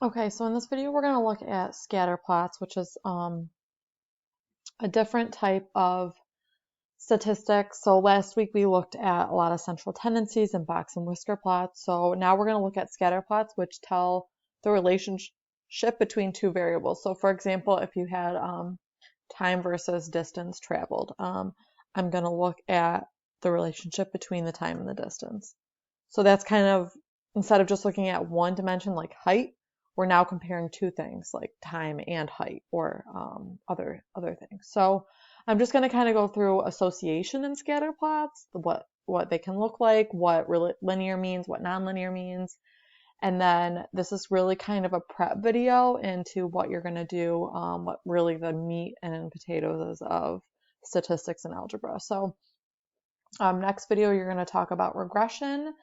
Okay, so in this video, we're going to look at scatter plots, which is a different type of statistics. So last week we looked at a lot of central tendencies and box and whisker plots. So now we're going to look at scatter plots, which tell the relationship between two variables. So for example, if you had time versus distance traveled, I'm going to look at the relationship between the time and the distance. So that's kind of, instead of just looking at one dimension like height, we're now comparing two things like time and height, or other things. So I'm just going to kind of go through association in scatter plots, what they can look like, what linear means, what nonlinear means. And then this is really kind of a prep video into what you're going to do, what really the meat and potatoes is of statistics and algebra. So next video, you're going to talk about regression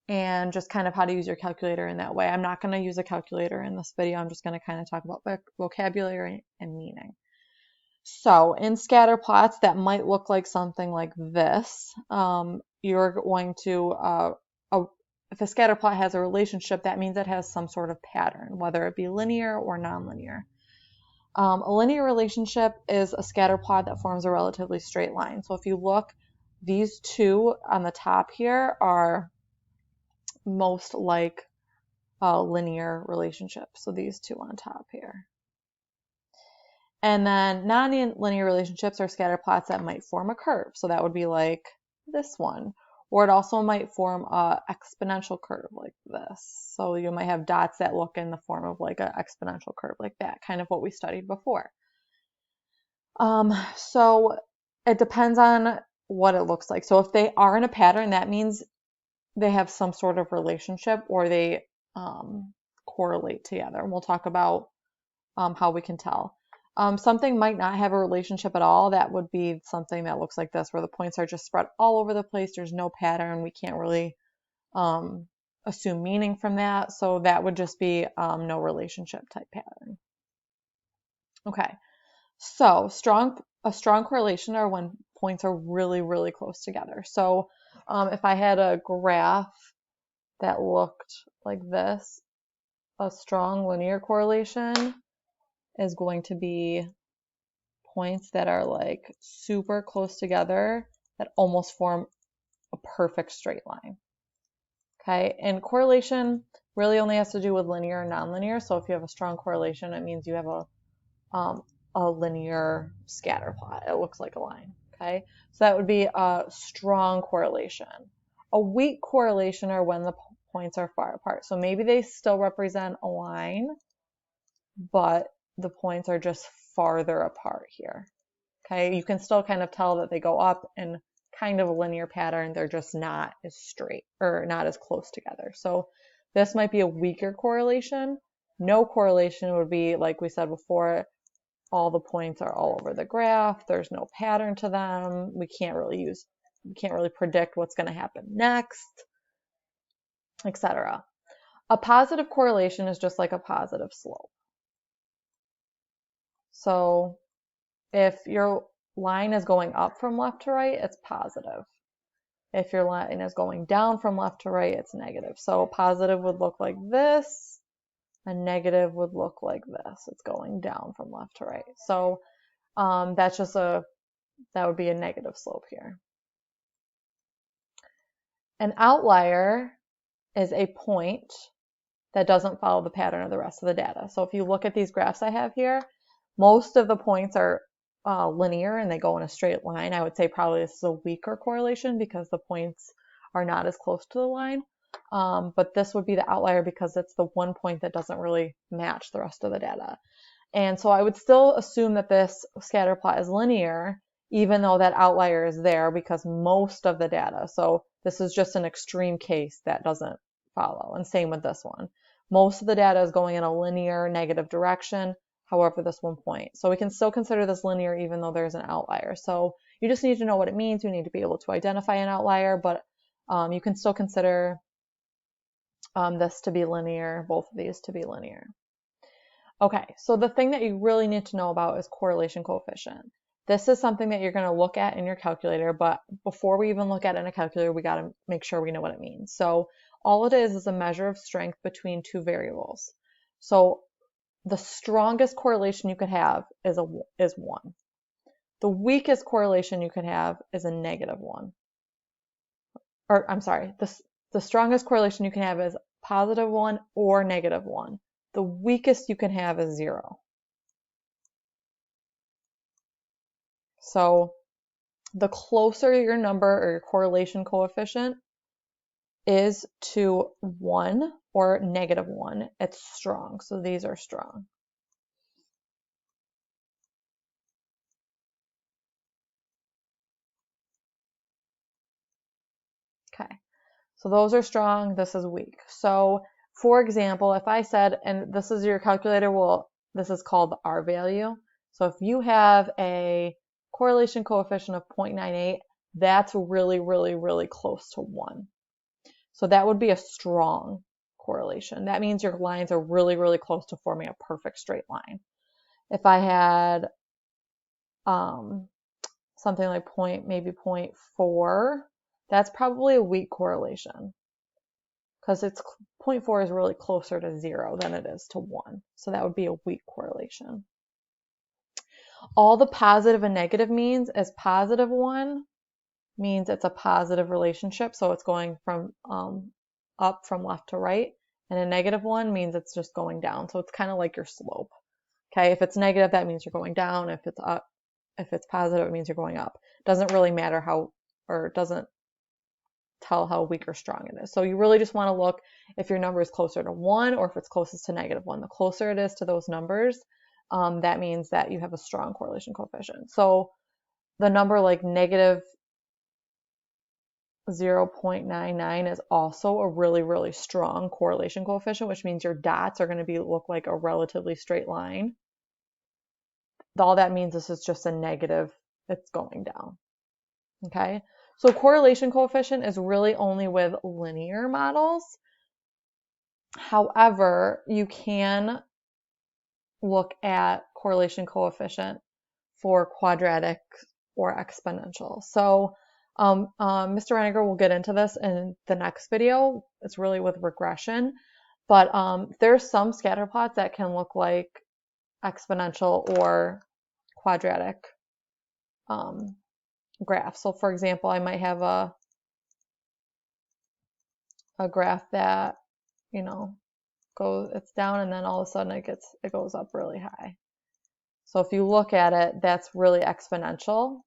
and just kind of how to use your calculator in that way. I'm not going to use a calculator in this video. I'm just going to kind of talk about vocabulary and meaning. So in scatter plots, that might look like something like this. You're going to, if a scatter plot has a relationship, that means it has some sort of pattern, whether it be linear or nonlinear. A linear relationship is a scatter plot that forms a relatively straight line. So if you look, these two on the top here are most like a linear relationship. So these two on top here. And then non-linear relationships are scatter plots that might form a curve. So that would be like this one. Or it also might form an exponential curve like this. So you might have dots that look in the form of like an exponential curve like that, kind of what we studied before. So it depends on what it looks like. So if they are in a pattern, that means they have some sort of relationship, or they correlate together. And we'll talk about how we can tell. Something might not have a relationship at all. That would be something that looks like this, where the points are just spread all over the place. There's no pattern. We can't really assume meaning from that. So that would just be no relationship type pattern. Okay, so a strong correlation are when points are really, really close together. So if I had a graph that looked like this, a strong linear correlation is going to be points that are like super close together that almost form a perfect straight line. Okay, and correlation really only has to do with linear and nonlinear. So if you have a strong correlation, it means you have a linear scatter plot. It looks like a line. Okay, so that would be a strong correlation. A weak correlation are when the points are far apart. So maybe they still represent a line, but the points are just farther apart here. Okay, you can still kind of tell that they go up in kind of a linear pattern. They're just not as straight or not as close together. So this might be a weaker correlation. No correlation would be, like we said before, all the points are all over the graph. There's no pattern to them. We can't really predict what's going to happen next, etc. A positive correlation is just like a positive slope. So if your line is going up from left to right, it's positive. If your line is going down from left to right, it's negative. So positive would look like this, and negative would look like this. It's going down from left to right. So that would be a negative slope here. An outlier is a point that doesn't follow the pattern of the rest of the data. So if you look at these graphs I have here, most of the points are linear and they go in a straight line. I would say probably this is a weaker correlation because the points are not as close to the line. But this would be the outlier because it's the one point that doesn't really match the rest of the data. And so I would still assume that this scatter plot is linear, even though that outlier is there, because most of the data, so this is just an extreme case that doesn't follow. And same with this one. Most of the data is going in a linear negative direction. However, this one point. So we can still consider this linear even though there's an outlier. So you just need to know what it means. You need to be able to identify an outlier, but you can still consider this to be linear, both of these to be linear. Okay, so the thing that you really need to know about is correlation coefficient. This is something that you're going to look at in your calculator, but before we even look at it in a calculator, we got to make sure we know what it means. So all it is a measure of strength between two variables. So the strongest correlation you could have is 1. The weakest correlation you could have is a -1. Or I'm sorry, the strongest correlation you can have is +1 or -1. The weakest you can have is 0. So the closer your number or your correlation coefficient is to 1 or -1, it's strong. So these are strong. Okay, so those are strong, this is weak. So for example, if I said, and this is your calculator, well, this is called the R value. So if you have a correlation coefficient of 0.98, that's really, really, really close to 1. So that would be a strong correlation. That means your lines are really, really close to forming a perfect straight line. If I had something like maybe 0.4, that's probably a weak correlation because it's 0.4 is really closer to 0 than it is to 1. So that would be a weak correlation. All the positive and negative means is +1 means it's a positive relationship, so it's going from up from left to right, and a -1 means it's just going down, so it's kind of like your slope. Okay, if it's negative, that means you're going down. If it's up, if it's positive, it means you're going up. It doesn't really matter how, or it doesn't tell how weak or strong it is. So you really just want to look if your number is closer to 1 or if it's closest to -1. The closer it is to those numbers, that means that you have a strong correlation coefficient. So the number like -0.99 is also a really, really strong correlation coefficient, which means your dots are going to look like a relatively straight line. All that means this is just a negative, it's going down. Okay, so correlation coefficient is really only with linear models. However, you can look at correlation coefficient for quadratic or exponential. So Mr. Reiniger will get into this in the next video. It's really with regression, but there's some scatter plots that can look like exponential or quadratic graph. So for example, I might have a graph that, you know, it's down and then all of a sudden it goes up really high. So if you look at it, that's really exponential.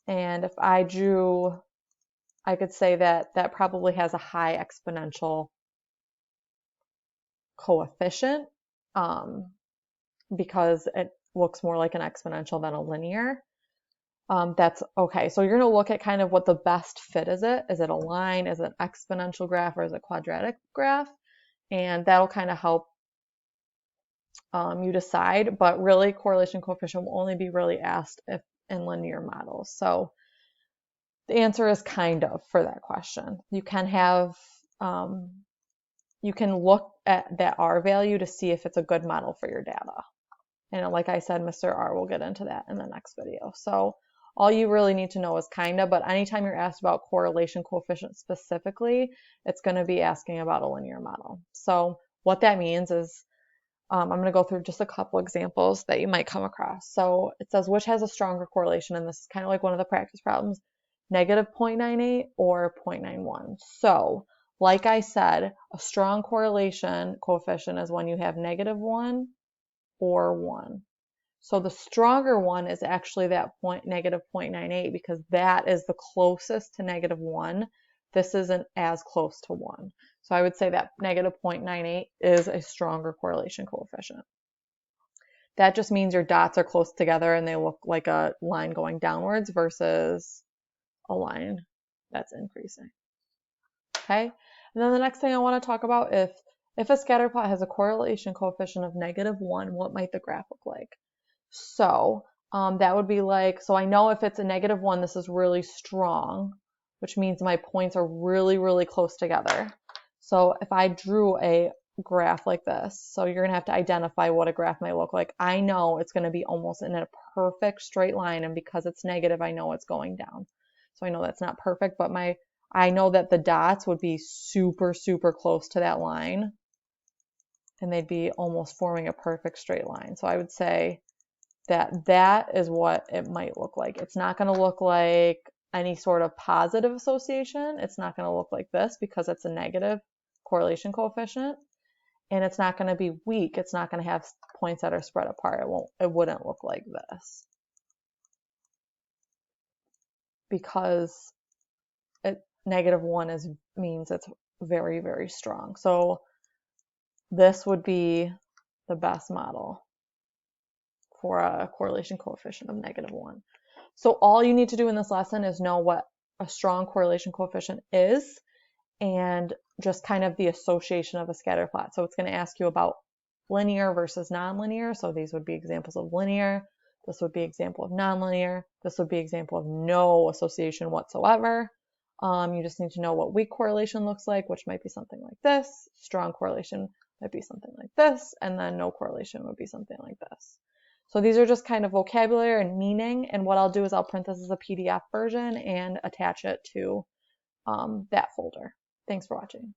And if I drew, I could say that that probably has a high exponential coefficient because it looks more like an exponential than a linear. That's okay. So you're going to look at kind of what the best fit is. Is it a line? Is it an exponential graph? Or is it a quadratic graph? And that'll kind of help you decide. But really, correlation coefficient will only be really asked if in linear models. So the answer is kind of for that question. You can have, you can look at that R value to see if it's a good model for your data. And like I said, Mr. R will get into that in the next video. So all you really need to know is kinda, but anytime you're asked about correlation coefficient specifically, it's going to be asking about a linear model. So what that means is, I'm going to go through just a couple examples that you might come across. So it says, which has a stronger correlation? And this is kind of like one of the practice problems, -0.98 or 0.91. So like I said, a strong correlation coefficient is when you have -1 or 1. So the stronger one is actually that -0.98 because that is the closest to -1. This isn't as close to 1. So I would say that -0.98 is a stronger correlation coefficient. That just means your dots are close together and they look like a line going downwards versus a line that's increasing. Okay, and then the next thing I want to talk about, if a scatter plot has a correlation coefficient of -1, what might the graph look like? So that would be like, so I know if it's a -1, this is really strong, which means my points are really, really close together. So if I drew a graph like this, so you're going to have to identify what a graph might look like. I know it's going to be almost in a perfect straight line, and because it's negative, I know it's going down. So I know that's not perfect, but I know that the dots would be super, super close to that line. and they'd be almost forming a perfect straight line. So I would say that is what it might look like. It's not going to look like any sort of positive association. It's not going to look like this because it's a negative correlation coefficient. And it's not going to be weak. It's not going to have points that are spread apart. It wouldn't look like this because -1 means it's very, very strong. So this would be the best model for a correlation coefficient of -1. So all you need to do in this lesson is know what a strong correlation coefficient is and just kind of the association of a scatter plot. So it's going to ask you about linear versus nonlinear. So these would be examples of linear. This would be example of nonlinear. This would be example of no association whatsoever. You just need to know what weak correlation looks like, which might be something like this. Strong correlation might be something like this. And then no correlation would be something like this. So these are just kind of vocabulary and meaning. And what I'll do is I'll print this as a PDF version and attach it to that folder. Thanks for watching.